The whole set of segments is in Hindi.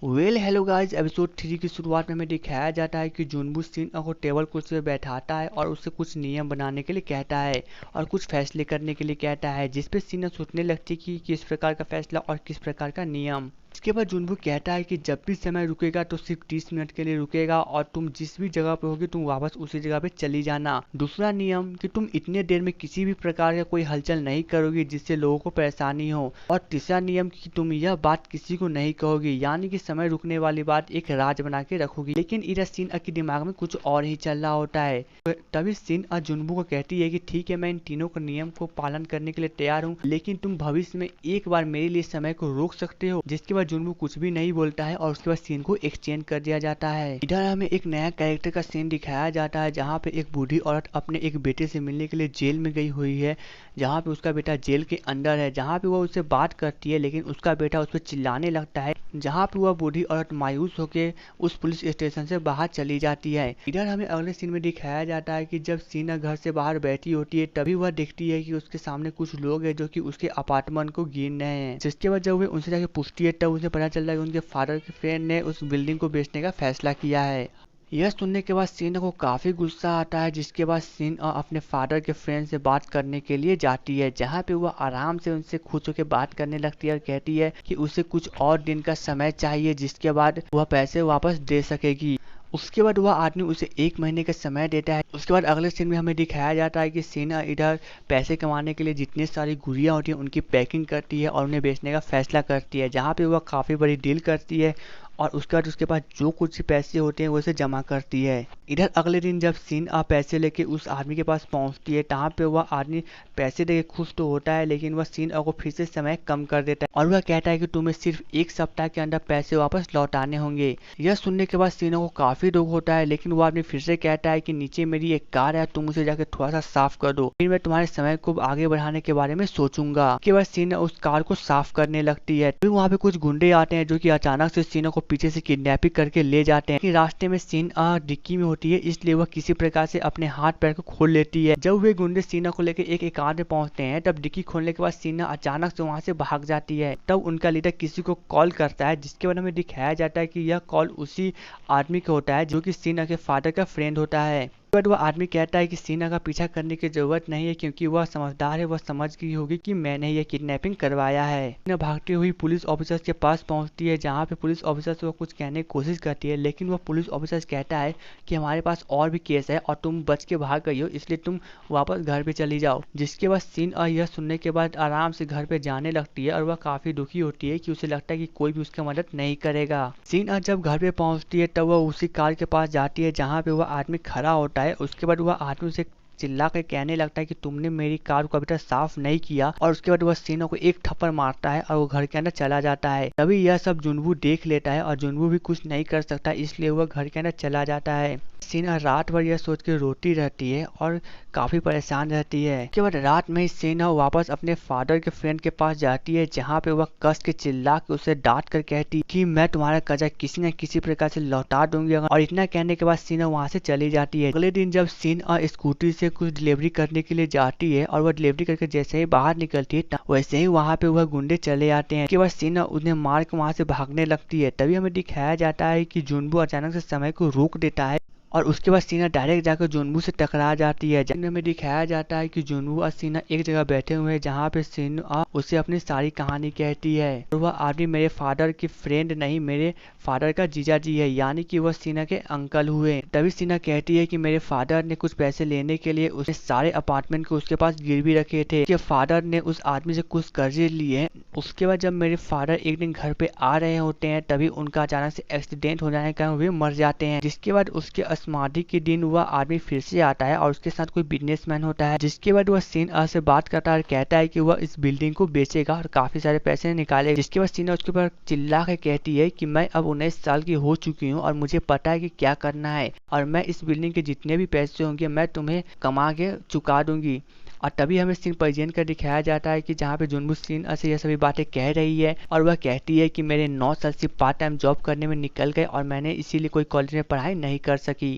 हेलो गाइस, एपिसोड 3 की शुरुआत में हमें दिखाया जाता है कि जुनबू सिन्हा को टेबल कुर्सी पे बैठाता है और उससे कुछ नियम बनाने के लिए कहता है और कुछ फैसले करने के लिए कहता है, जिस पे सिन्हा सोचने लगती है कि किस प्रकार का फैसला और किस प्रकार का नियम। इसके बाद जुनबू कहता है कि जब भी समय रुकेगा तो सिर्फ 30 मिनट के लिए रुकेगा और तुम जिस भी जगह पे होगी तुम वापस उसी जगह पे चली जाना। दूसरा नियम कि तुम इतने देर में किसी भी प्रकार का कोई हलचल नहीं करोगी जिससे लोगों को परेशानी हो। और तीसरा नियम कि तुम यह बात किसी को नहीं कहोगी, यानी कि समय रुकने वाली बात एक राज बना के रखोगी। लेकिन इधर सिन्हा के दिमाग में कुछ और ही चल रहा होता है। तभी सिन्हा जुनबू को कहती है कि ठीक है, मैं इन तीनों के नियम को पालन करने के लिए तैयार हूँ, लेकिन तुम भविष्य में एक बार मेरे लिए समय को रोक सकते हो। जिसके बाद जुनबू कुछ भी नहीं बोलता है और उसके बाद सीन को एक्सचेंज कर दिया जाता है। इधर हमें एक नया कैरेक्टर का सीन दिखाया जाता है, जहाँ पे एक बूढ़ी औरत अपने एक बेटे से मिलने के लिए जेल में गई हुई है, जहाँ पे उसका बेटा जेल के अंदर है। जहाँ पे वो उससे बात करती है लेकिन उसका बेटा उस पर चिल्लाने लगता है, जहाँ पे वह बूढ़ी औरत मायूस होकर उस पुलिस स्टेशन से बाहर चली जाती है। इधर हमें अगले सीन में दिखाया जाता है कि जब सीना घर से बाहर बैठी होती है तभी वह देखती है कि उसके सामने कुछ लोग हैं जो कि उसके अपार्टमेंट को गिन रहे हैं। जिसके बाद जब वे उनसे जाके पूछती है तब उसे पता चलता है कि उनके फादर के फ्रेंड ने उस बिल्डिंग को बेचने का फैसला किया है। यह सुनने के बाद सीना को काफ़ी गुस्सा आता है, जिसके बाद सीना अपने फादर के फ्रेंड से बात करने के लिए जाती है, जहाँ पे वह आराम से उनसे खुश होकर बात करने लगती है और कहती है कि उसे कुछ और दिन का समय चाहिए, जिसके बाद वह पैसे वापस दे सकेगी। उसके बाद वह आदमी उसे 1 महीने का समय देता है। उसके बाद अगले सीन में हमें दिखाया जाता है कि सीना इधर पैसे कमाने के लिए जितनी सारी गुड़ियाँ होती हैं उनकी पैकिंग करती है और उन्हें बेचने का फैसला करती है, जहाँ पे वह काफ़ी बड़ी डील करती है और उसके बाद उसके पास जो कुछ पैसे होते हैं वो उसे जमा करती है। इधर अगले दिन जब सीना पैसे लेके उस आदमी के पास पहुंचती है, तहाँ पे वह आदमी पैसे देके खुश तो होता है, लेकिन वह सीना को फिर से समय कम कर देता है और वह कहता है कि तुम्हें सिर्फ 1 सप्ताह के अंदर पैसे वापस लौटाने होंगे। यह सुनने के बाद सीना को काफी दुख होता है, लेकिन वो आदमी फिर से कहता है कि नीचे मेरी एक कार है, तुम उसे जाके थोड़ा सा साफ कर दो, फिर मैं तुम्हारे समय को आगे बढ़ाने के बारे में सोचूंगा। उसके बाद सीना उस कार को साफ करने लगती है। फिर वहाँ पे कुछ गुंडे आते हैं जो कि अचानक से सीना को पीछे से किडनैपिंग करके ले जाते हैं। कि रास्ते में सीना डिक्की में होती है, इसलिए वह किसी प्रकार से अपने हाथ पैर को खोल लेती है। जब वे गुंडे सीना को लेकर एक एकांत में पहुंचते हैं तब डिक्की खोलने के बाद सीना अचानक से वहां से भाग जाती है। तब उनका लीडर किसी को कॉल करता है, जिसके बाद हमें दिखाया जाता है कि यह कॉल उसी आदमी का होता है जो कि सीना के फादर का फ्रेंड होता है। बट वह आदमी कहता है कि सीना का पीछा करने की जरूरत नहीं है, क्योंकि वह समझदार है, वह समझ गई होगी कि मैंने यह किडनैपिंग करवाया है। सीना भागती हुई पुलिस ऑफिसर के पास पहुंचती है, जहां पे पुलिस ऑफिसर से वो कुछ कहने की कोशिश करती है, लेकिन वह पुलिस ऑफिसर कहता है कि हमारे पास और भी केस है और तुम बच के भाग गई हो, इसलिए तुम वापस घर पे चली जाओ। जिसके बाद सीना यह सुनने के बाद आराम से घर पे जाने लगती है और वह काफी दुखी होती है कि उसे लगता है कि कोई भी उसकी मदद नहीं करेगा। सीना जब घर पे पहुंचती है तब वह उसी कार के पास जाती है जहाँ पे वह आदमी खड़ा होता है। उसके बाद वह आदमी उसे चिल्ला कर कहने लगता है कि तुमने मेरी कार को अभी तक साफ नहीं किया, और उसके बाद वह सीना को एक थप्पड़ मारता है और वो घर के अंदर चला जाता है। तभी यह सब जुनबू देख लेता है और जुनबू भी कुछ नहीं कर सकता, इसलिए वह घर के अंदर चला जाता है। सीना रात भर यह सोच के रोती रहती है और काफी परेशान रहती है। उसके बाद रात में ही सीना वापस अपने फादर के फ्रेंड के पास जाती है, जहाँ पे वह कस के चिल्ला के उसे डांट कर कहती कि मैं तुम्हारा कर्जा किसी न किसी प्रकार से लौटा दूंगी, और इतना कहने के बाद सीना वहाँ से चली जाती है। अगले दिन जब सीना स्कूटी से कुछ डिलीवरी करने के लिए जाती है और वह डिलीवरी करके जैसे ही बाहर निकलती है वैसे ही वहाँ पे वह गुंडे चले आते हैं। उसके बाद सीना उन्हें मार के वहाँ से भागने लगती है। तभी हमें दिखाया जाता है कि जुनबू अचानक से समय को रोक देता है और उसके बाद सीना डायरेक्ट जाकर जुनबू से टकरा जाती है। जब हमें दिखाया जाता है कि जुनबू और सीना एक जगह बैठे हुए हैं, जहाँ पे सीना उसे अपनी सारी कहानी कहती है। और वह आदमी मेरे फादर की फ्रेंड नहीं, मेरे फादर का जीजा जी है, यानी कि वह सीना के अंकल हुए। तभी सीना कहती है कि मेरे फादर ने कुछ पैसे लेने के लिए उसने सारे अपार्टमेंट को उसके पास गिरवी रखे थे। उसके फादर ने उस आदमी से कुछ कर्जे लिए। उसके बाद जब मेरे फादर एक दिन घर पे आ रहे होते हैं तभी उनका अचानक से एक्सीडेंट हो जाने के कारण वे मर जाते हैं। जिसके बाद उसके समाधि के दिन वह आदमी फिर से आता है और उसके साथ कोई बिजनेसमैन होता है। जिसके बाद वह सीना से बात करता है और कहता है कि वह इस बिल्डिंग को बेचेगा और काफी सारे पैसे निकालेगा। जिसके बाद सीना उसके ऊपर चिल्ला के कहती है कि मैं अब 19 साल की हो चुकी हूँ और मुझे पता है कि क्या करना है, और मैं इस बिल्डिंग के जितने भी पैसे होंगे मैं तुम्हें कमा के चुका दूंगी। और तभी हमें सीन प्रेजेंट कर दिखाया जाता है कि जहाँ पे जुनबू सीना से यह सभी बातें कह रही है और वह कहती है कि मेरे 9 साल से पार्ट टाइम जॉब करने में निकल गए और मैंने इसीलिए कोई कॉलेज में पढ़ाई नहीं कर सकी।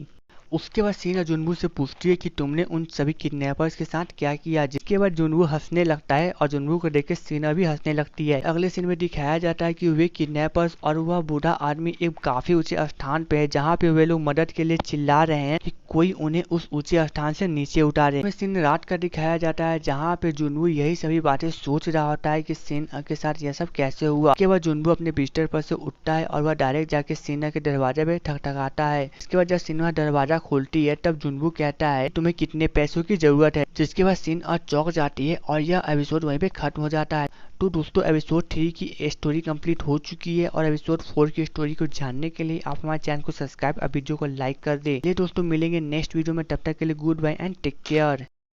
उसके बाद सीना जुनवू से पूछती है कि तुमने उन सभी किडनैपर्स के साथ क्या किया, जिसके बाद जुनवू हंसने लगता है और जुनवू को देख के सीना भी हंसने लगती है। अगले सीन में दिखाया जाता है कि वे किडनैपर्स और वह बूढ़ा आदमी एक काफी ऊंचे स्थान पे है, जहाँ पे वे लोग मदद के लिए चिल्ला रहे हैं कि कोई उन्हें उस ऊंचे स्थान से नीचे उतारे। सीन रात का दिखाया जाता है, जहाँ पे जुनवू यही सभी बातें सोच रहा होता है कि सीना के साथ यह सब कैसे हुआ। उसके बाद जुनवू अपने बिस्तर पर से उठता है और वह डायरेक्ट जाके सीना के दरवाजे पे ठकठकाता है। इसके बाद जब सीना दरवाजा खोलती है तब जुनवू कहता है तुम्हें कितने पैसों की जरूरत है, जिसके बाद सीना चौंक जाती है और यह एपिसोड वहीं पे खत्म हो जाता है। तो दोस्तों एपिसोड 3 की स्टोरी कंप्लीट हो चुकी है और एपिसोड 4 की स्टोरी को जानने के लिए आप हमारे चैनल को सब्सक्राइब और वीडियो को लाइक कर दे। ये दोस्तों मिलेंगे नेक्स्ट वीडियो में, तब तक के लिए goodbye and take care.